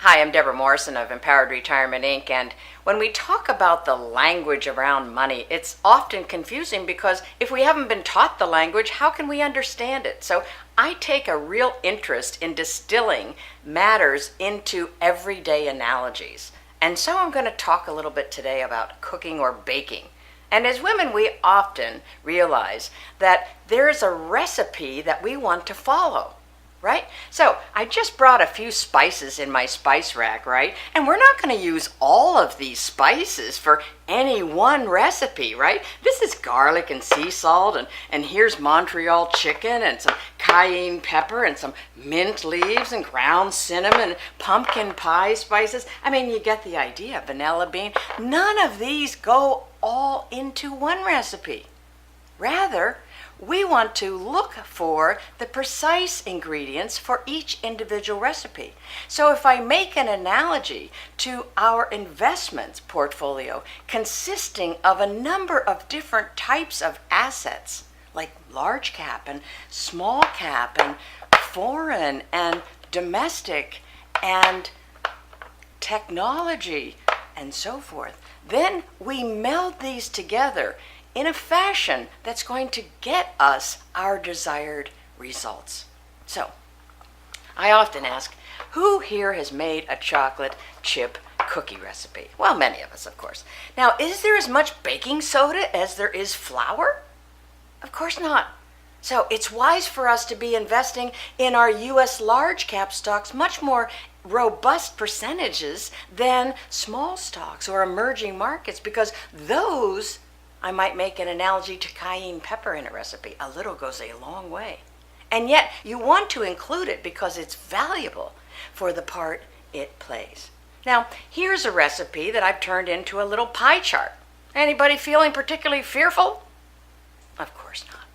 Hi, I'm Debra Morrison of Empowered Retirement Inc. And when we talk about the language around money, it's often confusing because if we haven't been taught the language, how can we understand it? So I take a real interest in distilling matters into everyday analogies. And so I'm going to talk a little bit today about cooking or baking. And as women, we often realize that there's a recipe that we want to follow. Right? So I just brought a few spices in my spice rack, right? And we're not going to use all of these spices for any one recipe, right? This is garlic and sea salt, and here's Montreal chicken and some cayenne pepper and some mint leaves and ground cinnamon, pumpkin pie spices. I mean, you get the idea, vanilla bean. None of these go all into one recipe. Rather, we want to look for the precise ingredients for each individual recipe. So if I make an analogy to our investments portfolio consisting of a number of different types of assets, like large cap and small cap and foreign and domestic and technology and so forth, then we meld these together in a fashion that's going to get us our desired results. So, I often ask, who here has made a chocolate chip cookie recipe? Well, many of us, of course. Now, is there as much baking soda as there is flour? Of course not. So, it's wise for us to be investing in our U.S. large cap stocks much more robust percentages than small stocks or emerging markets, because those, I might make an analogy to cayenne pepper in a recipe. A little goes a long way. And yet, you want to include it because it's valuable for the part it plays. Now, here's a recipe that I've turned into a little pie chart. Anybody feeling particularly fearful? Of course not.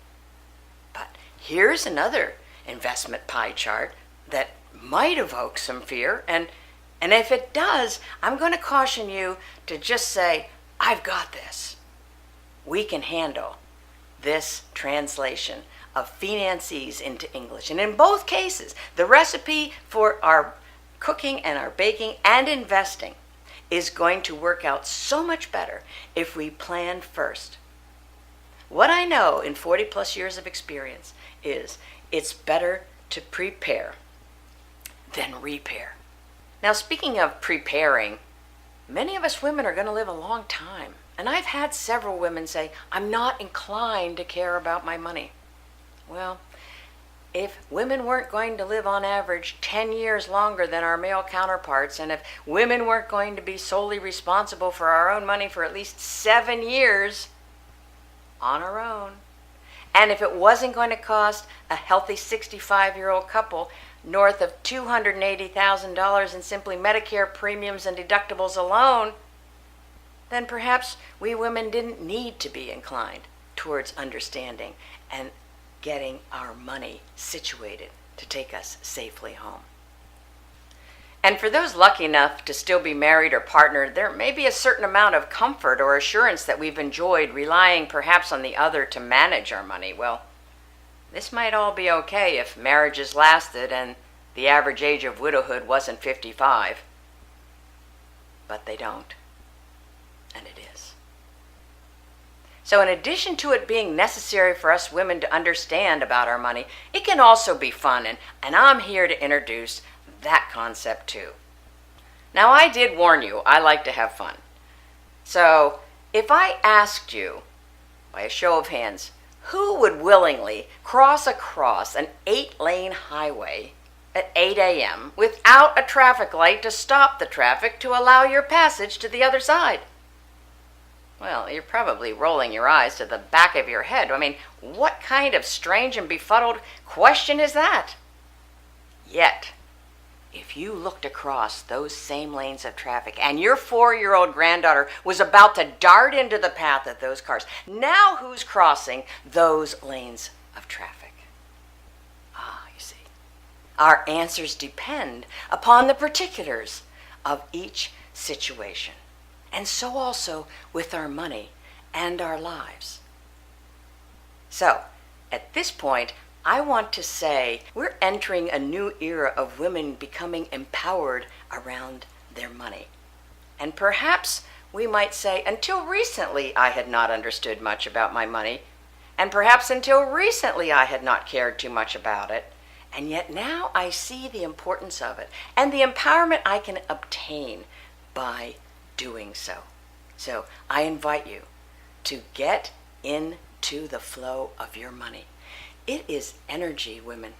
But here's another investment pie chart that might evoke some fear. And if it does, I'm going to caution you to just say, I've got this. We can handle this translation of finances into English. And in both cases, the recipe for our cooking and our baking and investing is going to work out so much better if we plan first. What I know in 40 plus years of experience is it's better to prepare than repair. Now, speaking of preparing, many of us women are going to live a long time. And I've had several women say, I'm not inclined to care about my money. Well, if women weren't going to live on average 10 years longer than our male counterparts, and if women weren't going to be solely responsible for our own money for at least 7 years on our own, and if it wasn't going to cost a healthy 65-year-old couple north of $280,000 in simply Medicare premiums and deductibles alone, then perhaps we women didn't need to be inclined towards understanding and getting our money situated to take us safely home. And for those lucky enough to still be married or partnered, there may be a certain amount of comfort or assurance that we've enjoyed relying perhaps on the other to manage our money. Well, this might all be okay if marriages lasted and the average age of widowhood wasn't 55. But they don't. And it is. So in addition to it being necessary for us women to understand about our money, it can also be fun, and I'm here to introduce that concept too. Now, I did warn you, I like to have fun. So if I asked you, by a show of hands, who would willingly cross across an 8-lane highway at 8 a.m. without a traffic light to stop the traffic to allow your passage to the other side? Well, you're probably rolling your eyes to the back of your head. I mean, what kind of strange and befuddled question is that? Yet, if you looked across those same lanes of traffic and your 4-year-old granddaughter was about to dart into the path of those cars, now who's crossing those lanes of traffic? You see, our answers depend upon the particulars of each situation. And so also with our money and our lives. So, at this point, I want to say we're entering a new era of women becoming empowered around their money. And perhaps we might say, until recently I had not understood much about my money, and perhaps until recently I had not cared too much about it, and yet now I see the importance of it and the empowerment I can obtain by doing so. So I invite you to get into the flow of your money. It is energy, women,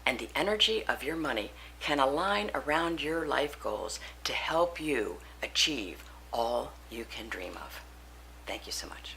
and the energy of your money can align around your life goals to help you achieve all you can dream of. Thank you so much.